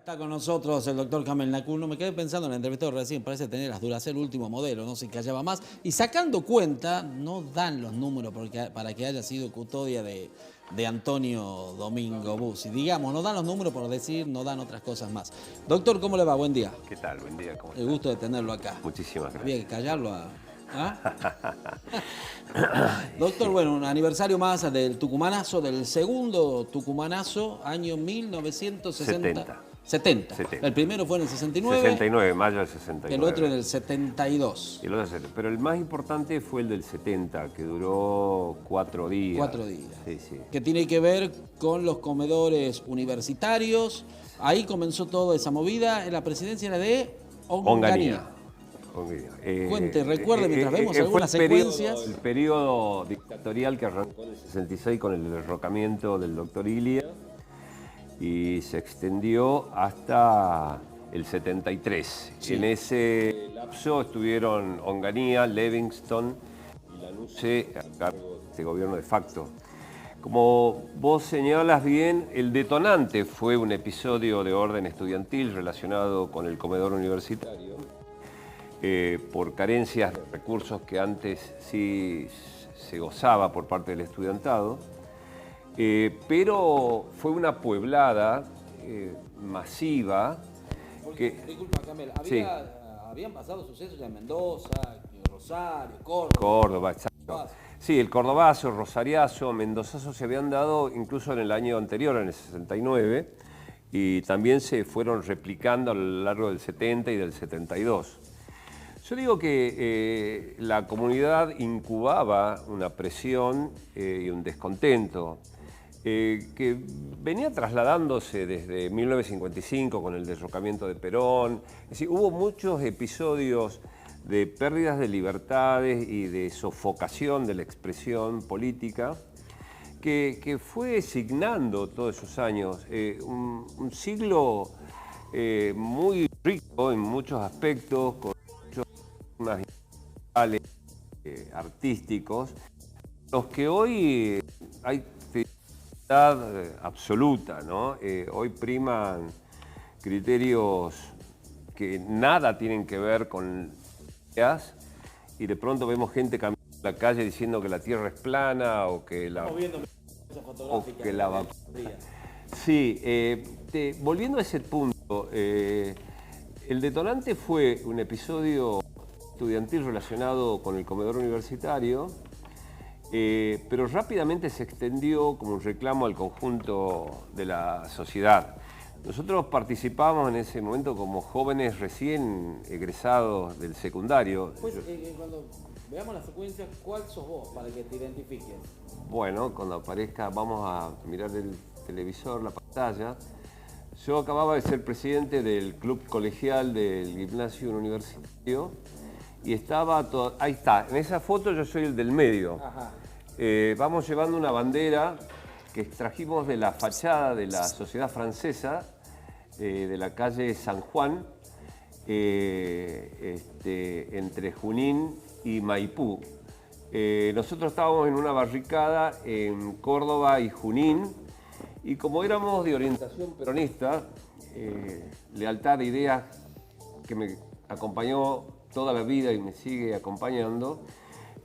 Está con nosotros el doctor Kamel Nakuno. Me quedé pensando en la entrevista de recién, parece tener las Duracell último modelo, no sé qué hallaba más. Y sacando cuenta, no dan los números para que haya sido custodia de Antonio Domingo Bussi. Digamos, no dan los números por decir, no dan otras cosas más. Doctor, ¿cómo le va? Buen día. ¿Qué tal? Buen día, ¿cómo El gusto de tenerlo acá. Muchísimas gracias. Había que callarlo Doctor, bueno, un aniversario más del tucumanazo, del segundo tucumanazo, año 1970. 70. El primero fue en el 69. 69, mayo del 69. El otro en el 72. Y el otro, pero el más importante fue el del 70, que duró 4 días. 4 días. Sí, sí. Que tiene que ver con los comedores universitarios. Ahí comenzó toda esa movida. La presidencia era de Onganía. Cuente, recuerde mientras vemos algunas secuencias. El periodo dictatorial que arrancó en el 66 con el derrocamiento del doctor Ilia y se extendió hasta el 73. Sí. En ese lapso estuvieron Onganía, Livingston y Lanusse a cargo de este gobierno de facto. Como vos señalas bien, el detonante fue un episodio de orden estudiantil relacionado con el comedor universitario. Por carencias de recursos que antes sí se gozaba por parte del estudiantado, pero fue una pueblada masiva. Disculpa, Kamel, habían pasado sucesos ya en Mendoza, Rosario, Córdoba. Córdoba, exacto. Sí, el cordobazo, el rosariazo, mendozazo se habían dado incluso en el año anterior, en el 69, y también se fueron replicando a lo largo del 70 y del 72. Yo digo que la comunidad incubaba una presión y un descontento que venía trasladándose desde 1955 con el derrocamiento de Perón. Es decir, hubo muchos episodios de pérdidas de libertades y de sofocación de la expresión política que fue signando todos esos años un siglo muy rico en muchos aspectos, con artísticos, los que hoy hay fidelidad absoluta, ¿no? Hoy priman criterios que nada tienen que ver con ideas y de pronto vemos gente caminando en la calle diciendo que la Tierra es plana o que la vacuna. Sí, volviendo a ese punto, el detonante fue un episodio estudiantil relacionado con el comedor universitario, pero rápidamente se extendió como un reclamo al conjunto de la sociedad. Nosotros participamos en ese momento como jóvenes recién egresados del secundario. Pues cuando veamos la secuencia, ¿cuál sos vos para que te identifiques? Bueno, cuando aparezca, vamos a mirar el televisor, la pantalla. Yo acababa de ser presidente del club colegial del gimnasio universitario y estaba todo, ahí está, en esa foto yo soy el del medio. Vamos llevando una bandera que extrajimos de la fachada de la Sociedad Francesa, de la calle San Juan, entre Junín y Maipú. Nosotros estábamos en una barricada en Córdoba y Junín, y como éramos de orientación peronista, lealtad de ideas que me acompañó toda la vida y me sigue acompañando,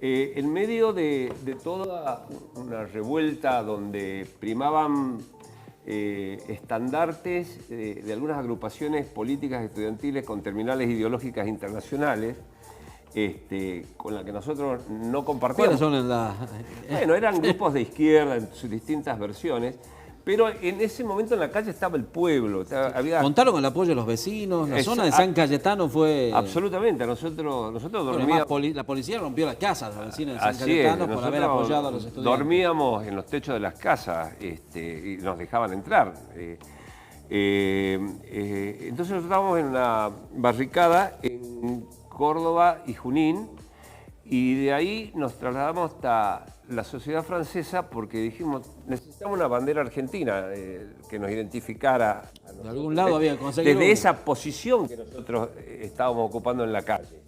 en medio de toda una revuelta donde primaban estandartes de algunas agrupaciones políticas estudiantiles con terminales ideológicas internacionales, con la que nosotros no compartíamos. ¿Cuáles son Bueno, eran grupos de izquierda en sus distintas versiones. Pero en ese momento en la calle estaba el pueblo. ¿Contaron con el apoyo de los vecinos? La zona de San Cayetano fue... Absolutamente. Nosotros dormíamos... La policía rompió las casas, los vecinos de San Cayetano, por haber apoyado a los estudiantes. Dormíamos en los techos de las casas y nos dejaban entrar. Entonces nosotros estábamos en una barricada en Córdoba y Junín, y de ahí nos trasladamos hasta la Sociedad Francesa porque dijimos, necesitamos una bandera argentina que nos identificara. De algún lado había conseguido. Desde esa posición que nosotros estábamos ocupando en la calle.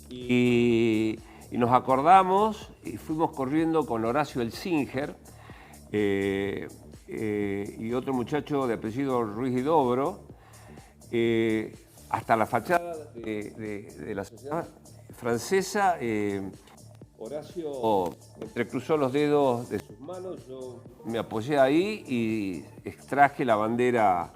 Y nos acordamos y fuimos corriendo con Horacio Elsinger y otro muchacho de apellido Ruiz y Dobro hasta la fachada de la sociedad francesa. Horacio entrecruzó los dedos de sus manos, yo me apoyé ahí y extraje la bandera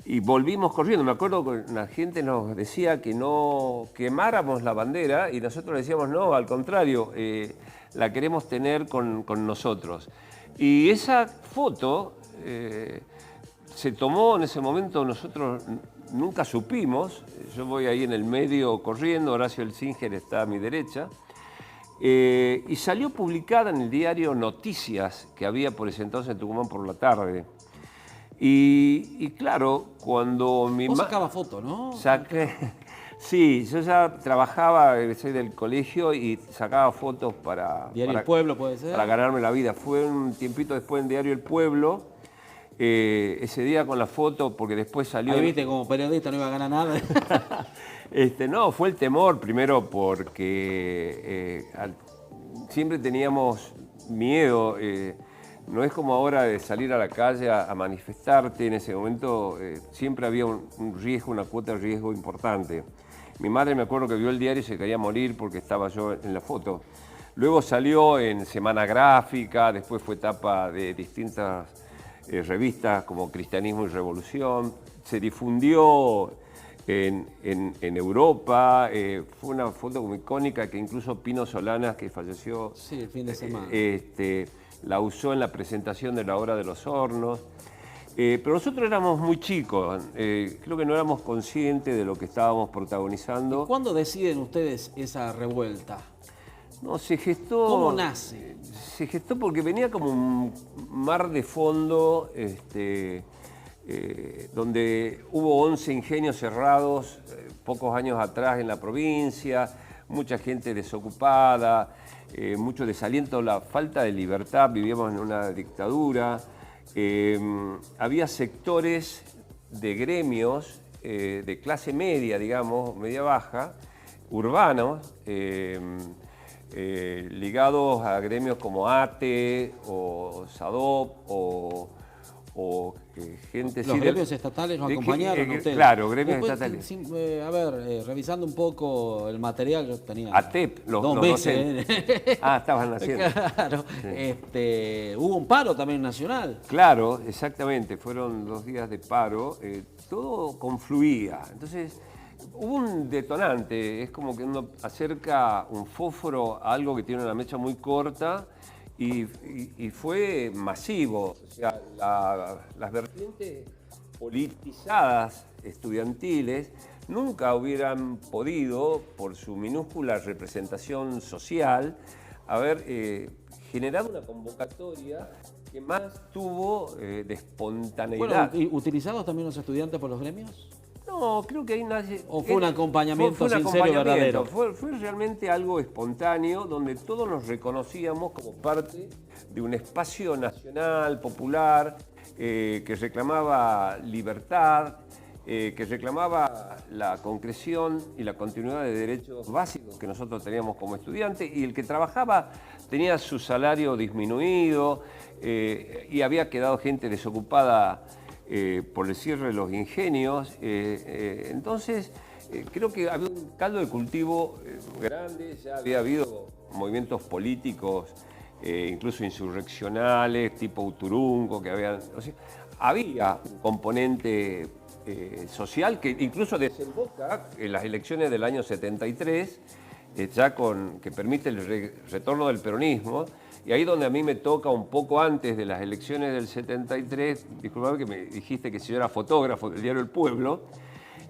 y volvimos corriendo. Me acuerdo que la gente nos decía que no quemáramos la bandera y nosotros decíamos no, al contrario, la queremos tener con nosotros. Y esa foto se tomó en ese momento, nosotros nunca supimos, yo voy ahí en el medio corriendo, Horacio Elsinger está a mi derecha, y salió publicada en el diario Noticias, que había por ese entonces en Tucumán por la tarde. Y claro, cuando mi Vos sacabas fotos, ¿no? Sí, yo ya trabajaba, soy del colegio y sacaba fotos Diario El Pueblo, puede ser. Para ganarme la vida. Fue un tiempito después en Diario El Pueblo, ese día con la foto, porque después salió... Ahí viste, como periodista no iba a ganar nada. No, fue el temor, primero porque siempre teníamos miedo. No es como ahora de salir a la calle a manifestarte. En ese momento siempre había un riesgo, una cuota de riesgo importante. Mi madre, me acuerdo que vio el diario y se quería morir porque estaba yo en la foto. Luego salió en Semana Gráfica, después fue tapa de distintas revistas como Cristianismo y Revolución. Se difundió en Europa. Fue una foto como icónica que incluso Pino Solanas, que falleció sí, el fin de semana, la usó en la presentación de la obra de los Hornos. Pero nosotros éramos muy chicos, creo que no éramos conscientes de lo que estábamos protagonizando. ¿Y cuándo deciden ustedes esa revuelta? No, se gestó... ¿Cómo nace? Se gestó porque venía como un mar de fondo, donde hubo 11 ingenios cerrados pocos años atrás en la provincia, mucha gente desocupada, mucho desaliento, la falta de libertad, vivíamos en una dictadura. Había sectores de gremios de clase media, digamos, media baja, urbanos, ligados a gremios como ATE o SADOP o gente... Los gremios estatales nos acompañaron a ustedes. Claro, gremios después, estatales. Revisando un poco el material, yo tenía ATEP, los 2 meses. Estaban haciendo. Claro. Sí. Hubo un paro también nacional. Claro, exactamente. Fueron 2 días de paro. Todo confluía. Entonces, hubo un detonante. Es como que uno acerca un fósforo a algo que tiene una mecha muy corta. Y fue masivo. O sea, las vertientes politizadas estudiantiles nunca hubieran podido, por su minúscula representación social, haber generado una convocatoria que más tuvo de espontaneidad. Bueno, ¿y utilizados también los estudiantes por los gremios? No, creo que ahí nadie... ¿O fue un acompañamiento sincero y verdadero? Fue realmente algo espontáneo, donde todos nos reconocíamos como parte de un espacio nacional, popular, que reclamaba libertad, que reclamaba la concreción y la continuidad de derechos básicos que nosotros teníamos como estudiantes, y el que trabajaba tenía su salario disminuido y había quedado gente desocupada por el cierre de los ingenios. Entonces, creo que había un caldo de cultivo grande, ya había habido movimientos políticos, incluso insurreccionales, tipo Uturungo, que habían... O sea, había un componente social que incluso desemboca en las elecciones del año 73, que permite el retorno del peronismo. Y ahí donde a mí me toca un poco antes de las elecciones del 73, disculpame que me dijiste que si yo era fotógrafo del diario El Pueblo,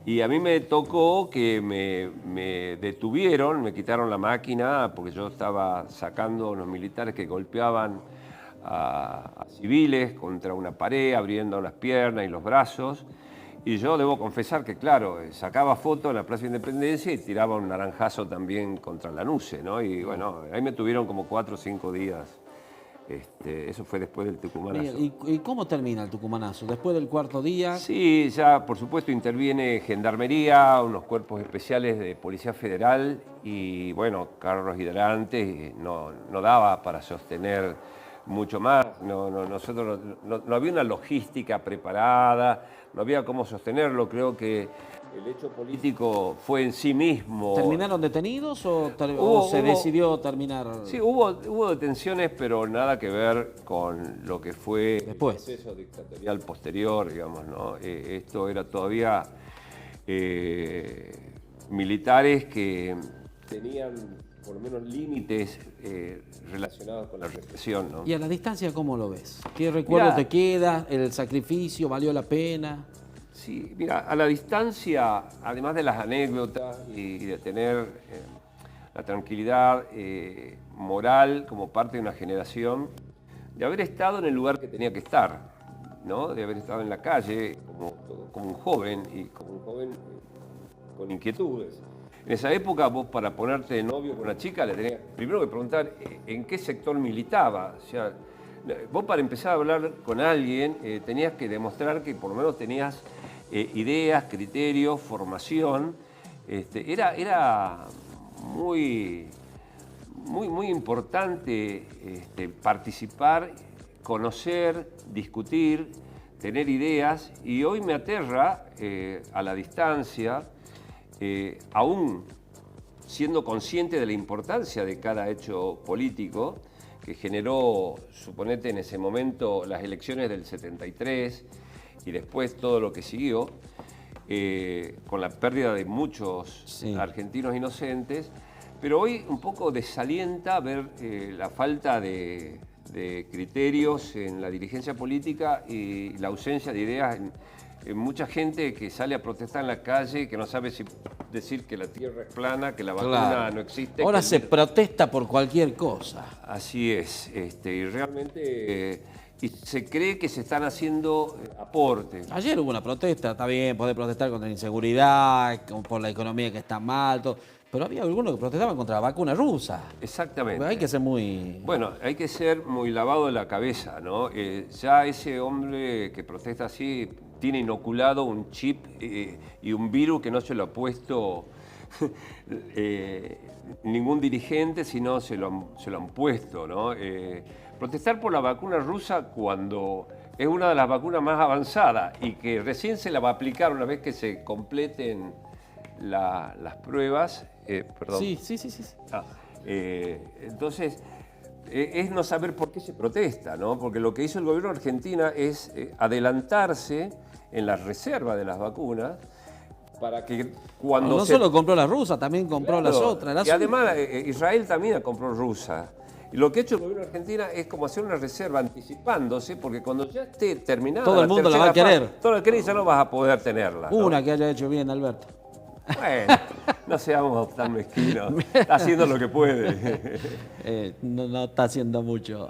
y a mí me tocó que me detuvieron, me quitaron la máquina porque yo estaba sacando a unos militares que golpeaban a civiles contra una pared, abriendo las piernas y los brazos. Y yo debo confesar que, claro, sacaba fotos en la Plaza de Independencia y tiraba un naranjazo también contra Lanuse, ¿no? Y bueno, ahí me tuvieron como 4 o 5 días. Eso fue después del tucumanazo. ¿Y cómo termina el tucumanazo? ¿Después del 4.º día? Sí, ya por supuesto interviene Gendarmería, unos cuerpos especiales de Policía Federal y bueno, carros hidrantes, no daba para sostener mucho más. Nosotros no había una logística preparada, no había cómo sostenerlo. Creo que el hecho político fue en sí mismo. ¿Terminaron detenidos o se decidió terminar? Sí, hubo detenciones, pero nada que ver con lo que fue después. El proceso dictatorial posterior, digamos, ¿no? Esto era todavía militares que tenían por lo menos límites relacionados con la represión, ¿no? ¿Y a la distancia cómo lo ves? ¿Qué recuerdo te queda? ¿El sacrificio valió la pena? Sí, mira, a la distancia, además de las anécdotas y de tener la tranquilidad moral como parte de una generación, de haber estado en el lugar que tenía que estar, ¿no? De haber estado en la calle como un joven y como un joven con inquietudes. En esa época vos para ponerte de novio con una chica le tenías primero que preguntar en qué sector militaba. O sea, vos para empezar a hablar con alguien tenías que demostrar que por lo menos tenías ideas, criterios, formación. Era muy importante participar, conocer, discutir, tener ideas, y hoy me aterra a la distancia, aún siendo consciente de la importancia de cada hecho político que generó, suponete en ese momento, las elecciones del 73 y después todo lo que siguió, con la pérdida de muchos argentinos inocentes, pero hoy un poco desalienta ver la falta de criterios en la dirigencia política y la ausencia de ideas en mucha gente que sale a protestar en la calle, que no sabe si decir que la tierra es plana, que la vacuna no existe. Ahora se protesta por cualquier cosa. Así es, y realmente y se cree que se están haciendo aportes. Ayer hubo una protesta, está bien, poder protestar contra la inseguridad, por la economía que está mal, todo, pero había algunos que protestaban contra la vacuna rusa. Exactamente. Hay que ser muy... Bueno, hay que ser muy lavado de la cabeza, ¿no? Ya ese hombre que protesta así tiene inoculado un chip y un virus que no se lo ha puesto ningún dirigente, sino se lo han puesto, ¿no? Protestar por la vacuna rusa cuando es una de las vacunas más avanzadas y que recién se la va a aplicar una vez que se completen las pruebas. Perdón. Sí. Entonces, es no saber por qué se protesta, ¿no? Porque lo que hizo el gobierno de Argentina es adelantarse en la reserva de las vacunas para que cuando no solo compró la rusa, también compró las otras. Y además Israel también compró rusa. Y lo que ha hecho el gobierno de Argentina es como hacer una reserva anticipándose, porque cuando ya esté terminada todo el mundo la va a querer. Todo el que ya no vas a poder tenerla, ¿no? Una que haya hecho bien, Alberto. Bueno, no seamos tan mezquinos. Está haciendo lo que puede. No está haciendo mucho.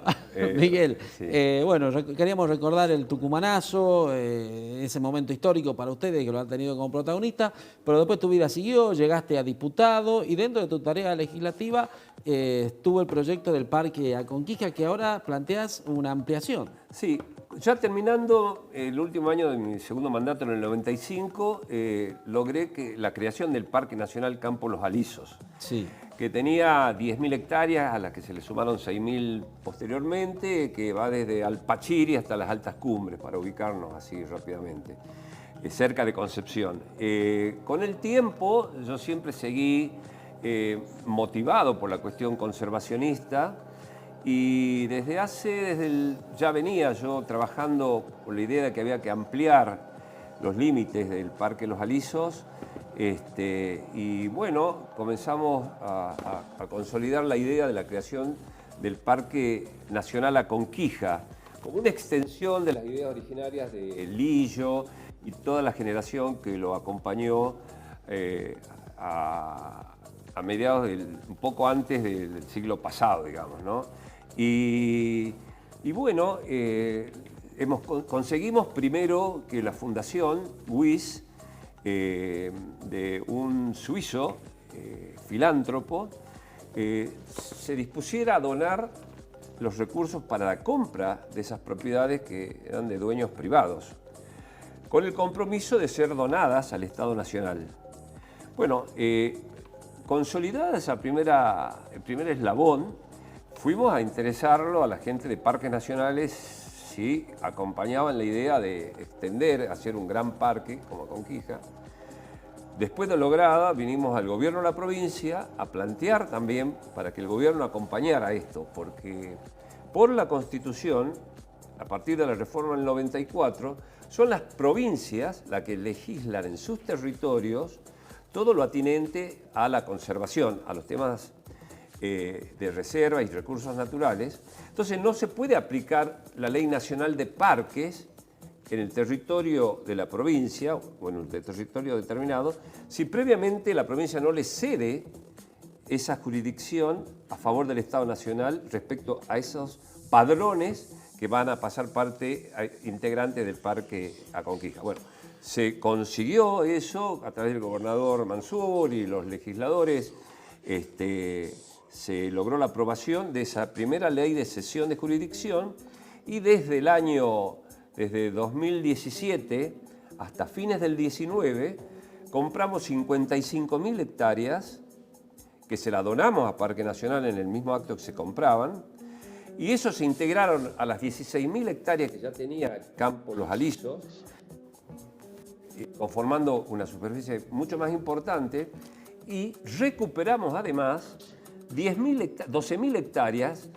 Miguel, sí. Bueno, queríamos recordar el tucumanazo, ese momento histórico para ustedes que lo han tenido como protagonista, pero después tu vida siguió, llegaste a diputado y dentro de tu tarea legislativa estuvo el proyecto del Parque Aconquija, que ahora planteas una ampliación. Sí. Ya terminando el último año de mi segundo mandato en el 95, logré la creación del Parque Nacional Campo Los Alisos, que tenía 10.000 hectáreas, a las que se le sumaron 6.000 posteriormente, que va desde Alpachiri hasta las altas cumbres, para ubicarnos así rápidamente, cerca de Concepción. Con el tiempo yo siempre seguí motivado por la cuestión conservacionista. Y ya venía yo trabajando con la idea de que había que ampliar los límites del Parque Los Alisos. Y bueno, comenzamos a consolidar la idea de la creación del Parque Nacional Aconquija, como una extensión de las ideas originarias de Lillo y toda la generación que lo acompañó a mediados un poco antes del siglo pasado, digamos, ¿no? Y bueno, conseguimos primero que la fundación WIS, de un suizo filántropo, se dispusiera a donar los recursos para la compra de esas propiedades que eran de dueños privados, con el compromiso de ser donadas al Estado Nacional. Bueno, consolidada el primer eslabón, fuimos a interesarlo a la gente de Parques Nacionales si acompañaban la idea de extender, hacer un gran parque como Conquija. Después de lograda, vinimos al gobierno de la provincia a plantear también para que el gobierno acompañara esto, porque por la Constitución, a partir de la reforma del 94, son las provincias las que legislan en sus territorios todo lo atinente a la conservación, a los temas de reserva y recursos naturales. Entonces no se puede aplicar la Ley Nacional de Parques en el territorio de la provincia o en un territorio determinado si previamente la provincia no le cede esa jurisdicción a favor del Estado Nacional respecto a esos padrones que van a pasar parte integrante del Parque Aconquija. Bueno, se consiguió eso a través del gobernador Mansur y los legisladores. Se logró la aprobación de esa primera ley de cesión de jurisdicción y desde 2017 hasta fines del 19 compramos 55.000 hectáreas que se la donamos a Parque Nacional en el mismo acto que se compraban, y eso se integraron a las 16.000 hectáreas que ya tenía el campo Los Alisos, conformando una superficie mucho más importante, y recuperamos además 12.000 hectáreas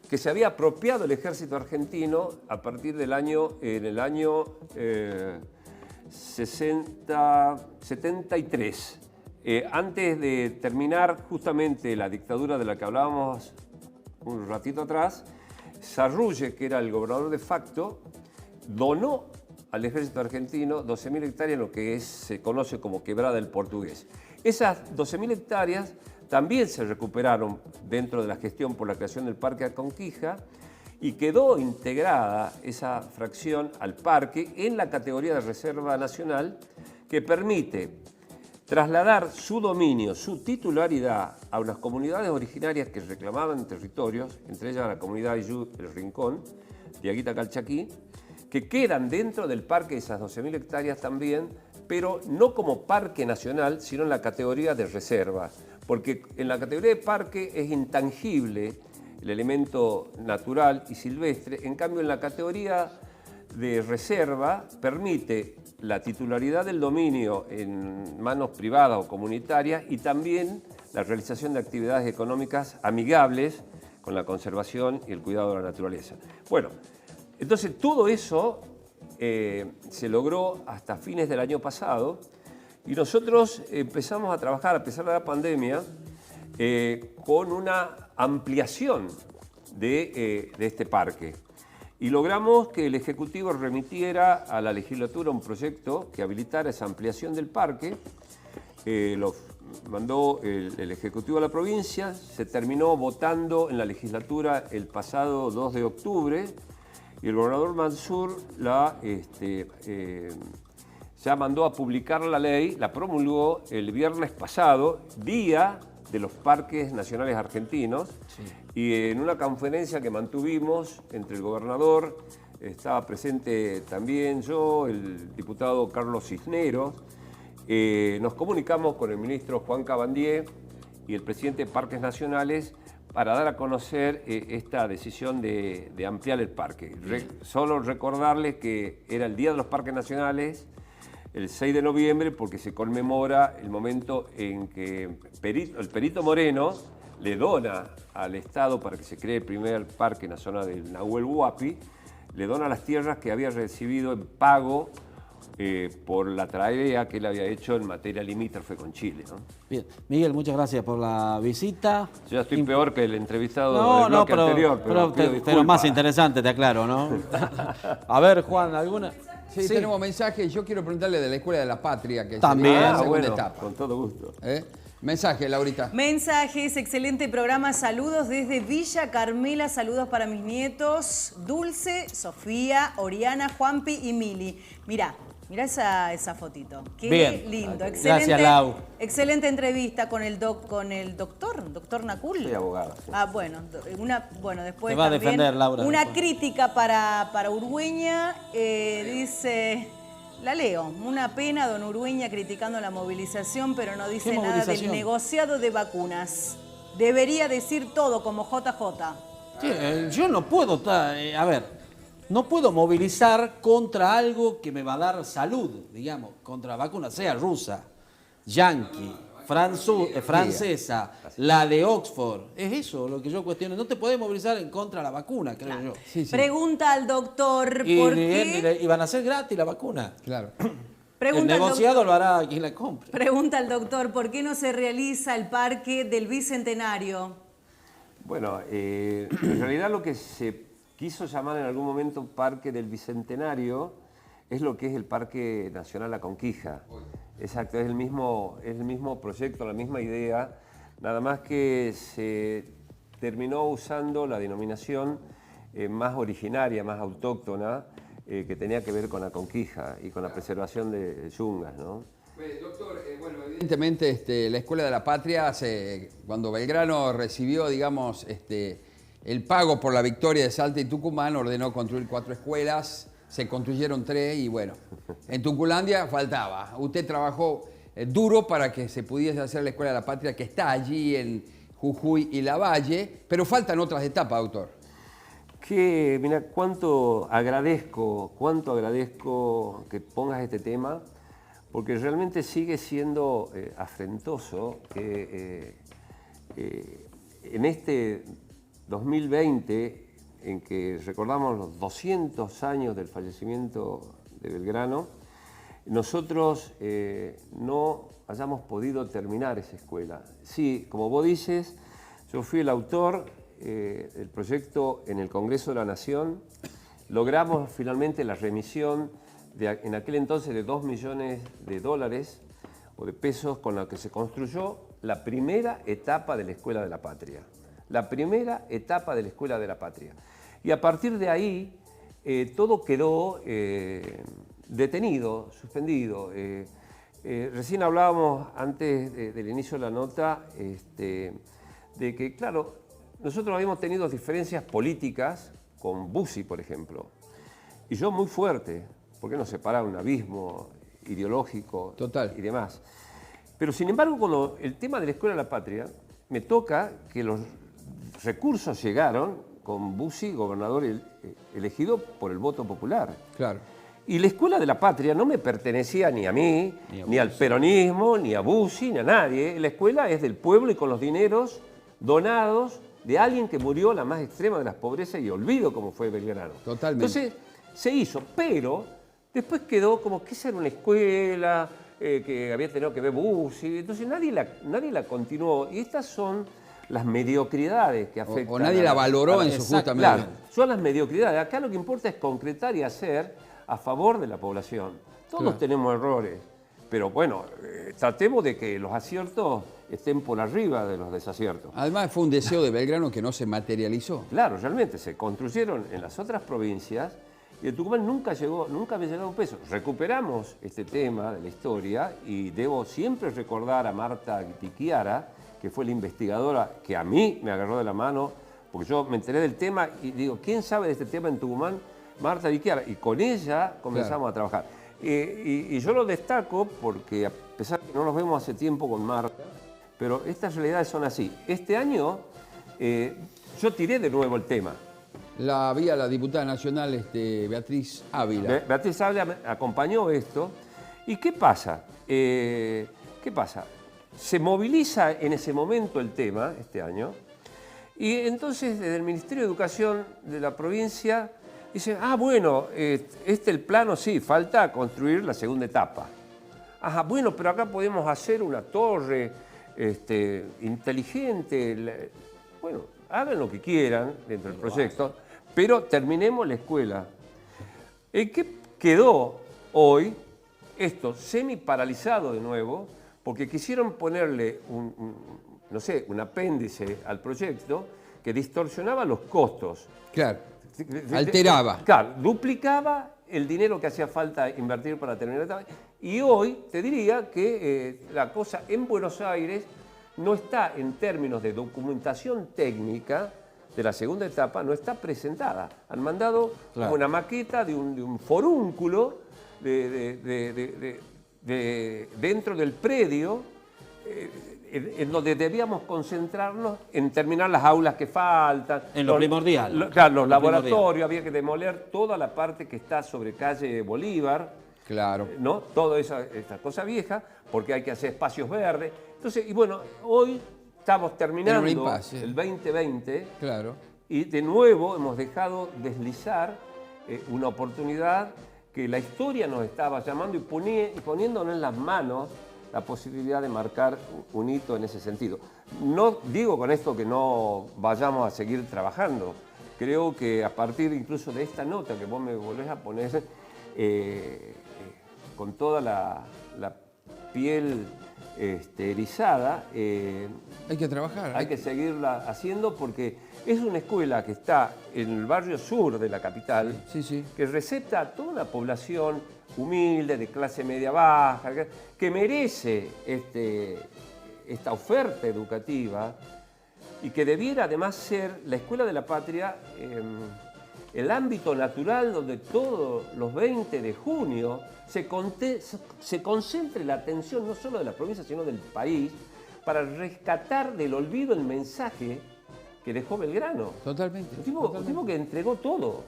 que se había apropiado el ejército argentino a partir del año, en el año 73. Antes de terminar justamente la dictadura de la que hablábamos un ratito atrás, Sarrulle, que era el gobernador de facto, donó al ejército argentino 12.000 hectáreas en lo que se conoce como Quebrada del Portugués. Esas 12.000 hectáreas también se recuperaron dentro de la gestión por la creación del Parque Aconquija y quedó integrada esa fracción al parque en la categoría de Reserva Nacional, que permite trasladar su dominio, su titularidad a unas comunidades originarias que reclamaban territorios, entre ellas la comunidad Aylú, El Rincón, de Aguita Calchaquí, que quedan dentro del parque, esas 12.000 hectáreas también, pero no como parque nacional, sino en la categoría de reserva, porque en la categoría de parque es intangible el elemento natural y silvestre, en cambio en la categoría de reserva permite la titularidad del dominio en manos privadas o comunitarias y también la realización de actividades económicas amigables con la conservación y el cuidado de la naturaleza. Bueno, entonces todo eso se logró hasta fines del año pasado y nosotros empezamos a trabajar, a pesar de la pandemia, con una ampliación de este parque. Y logramos que el Ejecutivo remitiera a la legislatura un proyecto que habilitara esa ampliación del parque. Lo mandó el Ejecutivo a la provincia, se terminó votando en la legislatura el pasado 2 de octubre y el gobernador Mansur ya mandó a publicar la ley, la promulgó el viernes pasado, día de los parques nacionales argentinos, sí. Y en una conferencia que mantuvimos entre el gobernador, estaba presente también yo, el diputado Carlos Cisneros, nos comunicamos con el ministro Juan Cabandier y el presidente de Parques Nacionales para dar a conocer esta decisión de ampliar el parque. Solo recordarles que era el Día de los Parques Nacionales, el 6 de noviembre, porque se conmemora el momento en que el Perito Moreno le dona al Estado para que se cree el primer parque en la zona del Nahuel Huapi, le dona las tierras que había recibido en pago por la tarea que él había hecho en materia limítrofe con Chile, ¿no? Bien, Miguel, muchas gracias por la visita. Yo ya estoy peor que el entrevistado del bloque anterior, pero más interesante, te aclaro, ¿no? A ver, Juan, ¿alguna? Sí, tenemos mensajes. Yo quiero preguntarle de la Escuela de la Patria, que también, es la segunda etapa. Con todo gusto. Mensaje, Laurita. Mensajes, excelente programa. Saludos desde Villa Carmela. Saludos para mis nietos Dulce, Sofía, Oriana, Juanpi y Mili. Mirá esa fotito. Qué bien. Lindo. Excelente, gracias, Lau. Excelente entrevista con el doctor Nacul. Soy abogada. Sí. Ah, bueno, después te va también a defender, Laura. Una después. crítica para Urgueña. Dice... La leo. Una pena, don Urgueña criticando la movilización, pero no dice nada del negociado de vacunas. debería decir todo como JJ. Sí, yo no puedo estar, a ver, no puedo movilizar contra algo que me va a dar salud, digamos, contra vacuna, sea rusa, yanqui, francesa, la de Oxford. Es eso lo que yo cuestiono. No te podés movilizar en contra de la vacuna, creo yo. Sí, sí. Pregunta al doctor por qué... Y van a ser gratis la vacuna. Claro. El negociado lo hará quien la compre. Pregunta al doctor, ¿por qué no se realiza el parque del Bicentenario? Bueno, en realidad lo que se quiso llamar en algún momento Parque del Bicentenario es lo que es el Parque Nacional La Conquija. Exacto, es el mismo proyecto, la misma idea, nada más que se terminó usando la denominación más originaria, más autóctona, que tenía que ver con la conquija y con la preservación de yungas, ¿no? Doctor, bueno, evidentemente la Escuela de la Patria, cuando Belgrano recibió, digamos, el pago por la victoria de Salta y Tucumán, ordenó construir 4 escuelas, se construyeron 3 y bueno, en Tuculandia faltaba. Usted trabajó duro para que se pudiese hacer la Escuela de la Patria, que está allí en Jujuy y Lavalle, pero faltan otras etapas, doctor. Que, mira, cuánto agradezco que pongas este tema, porque realmente sigue siendo afrentoso que en este 2020, en que recordamos los 200 años del fallecimiento de Belgrano, nosotros no hayamos podido terminar esa escuela. Sí, como vos dices, yo fui el autor del proyecto en el Congreso de la Nación, logramos finalmente la remisión en aquel entonces de $2 millones o de pesos, con la que se construyó la primera etapa de la Escuela de la Patria. La primera etapa de la Escuela de la Patria. Y a partir de ahí todo quedó detenido, suspendido. Recién hablábamos antes del inicio de la nota de que, claro, nosotros habíamos tenido diferencias políticas con Bussi, por ejemplo. Y yo muy fuerte, porque nos separaba un abismo ideológico. Total. Y demás. Pero sin embargo, cuando el tema de la Escuela de la Patria, me toca que los recursos llegaron con Bussi, gobernador elegido por el voto popular. Claro. Y la Escuela de la Patria no me pertenecía ni a mí, ni al peronismo, ni a Bussi, ni a nadie. La escuela es del pueblo y con los dineros donados de alguien que murió la más extrema de las pobrezas y olvido como fue Belgrano. Totalmente. Entonces se hizo, pero después quedó como que esa era una escuela que había tenido que ver Bussi, entonces nadie la continuó. Y estas son las mediocridades que afectan. O nadie la valoró en su justa medida. Claro, son las mediocridades. Acá lo que importa es concretar y hacer a favor de la población. Todos tenemos errores, pero bueno, tratemos de que los aciertos estén por arriba de los desaciertos. Además fue un deseo de Belgrano que no se materializó. Claro, realmente se construyeron en las otras provincias y el Tucumán nunca había llegado un peso. Recuperamos este tema de la historia y debo siempre recordar a Marta Tiquiara, que fue la investigadora que a mí me agarró de la mano, porque yo me enteré del tema y digo, ¿quién sabe de este tema en Tucumán? Marta Tiquiara. Y con ella comenzamos a trabajar. Y yo lo destaco porque a pesar de que no nos vemos hace tiempo con Marta, pero estas realidades son así. Este año yo tiré de nuevo el tema. La había la diputada nacional Beatriz Ávila. Beatriz Ávila me acompañó esto. ¿Y qué pasa? ¿Qué pasa? Se moviliza en ese momento el tema, este año, y entonces desde el Ministerio de Educación de la provincia dicen, bueno, el plano sí, falta construir la segunda etapa. Ajá, bueno, pero acá podemos hacer una torre inteligente. Bueno, hagan lo que quieran dentro del proyecto, pero terminemos la escuela. ¿Qué quedó hoy? Esto semi paralizado de nuevo, porque quisieron ponerle un apéndice al proyecto que distorsionaba los costos. Claro, alteraba. Claro, duplicaba el dinero que hacía falta invertir para terminar la etapa. Y hoy te diría que la cosa en Buenos Aires no está en términos de documentación técnica de la segunda etapa, no está presentada. Han mandado una maqueta de un forúnculo dentro del predio. en donde debíamos concentrarnos en terminar las aulas que faltan. En lo primordial. Claro, los Lo laboratorios, había que demoler toda la parte que está sobre calle Bolívar, Claro. ¿no? Toda esa cosa vieja, porque hay que hacer espacios verdes. Entonces, y bueno, hoy estamos terminando En un impasse. el 2020 Claro. y de nuevo hemos dejado deslizar una oportunidad que la historia nos estaba llamando y poniéndonos en las manos la posibilidad de marcar un hito en ese sentido. No digo con esto que no vayamos a seguir trabajando. Creo que a partir incluso de esta nota que vos me volvés a poner, con toda la piel erizada, Hay que trabajar. hay que seguirla haciendo porque es una escuela que está en el barrio sur de la capital, Sí, sí. que recepta a toda la población humilde, de clase media baja, que merece esta oferta educativa y que debiera además ser la Escuela de la Patria el ámbito natural donde todos los 20 de junio se concentre la atención no solo de la provincia sino del país para rescatar del olvido el mensaje que dejó Belgrano. Totalmente. Un tipo que entregó todo.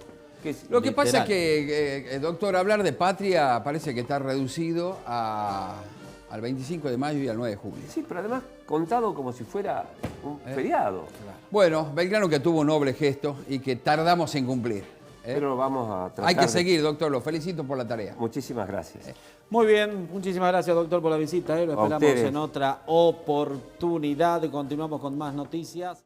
Lo que pasa es Literal. que, doctor, hablar de patria parece que está reducido al 25 de mayo y al 9 de julio. Sí, pero además contado como si fuera un feriado. Bueno, Belgrano que tuvo un noble gesto y que tardamos en cumplir. Pero vamos a tratar Hay que de- seguir, doctor. Lo felicito por la tarea. Muchísimas gracias. Muy bien, muchísimas gracias, doctor, por la visita. Lo A esperamos ustedes. en otra oportunidad. Continuamos con más noticias.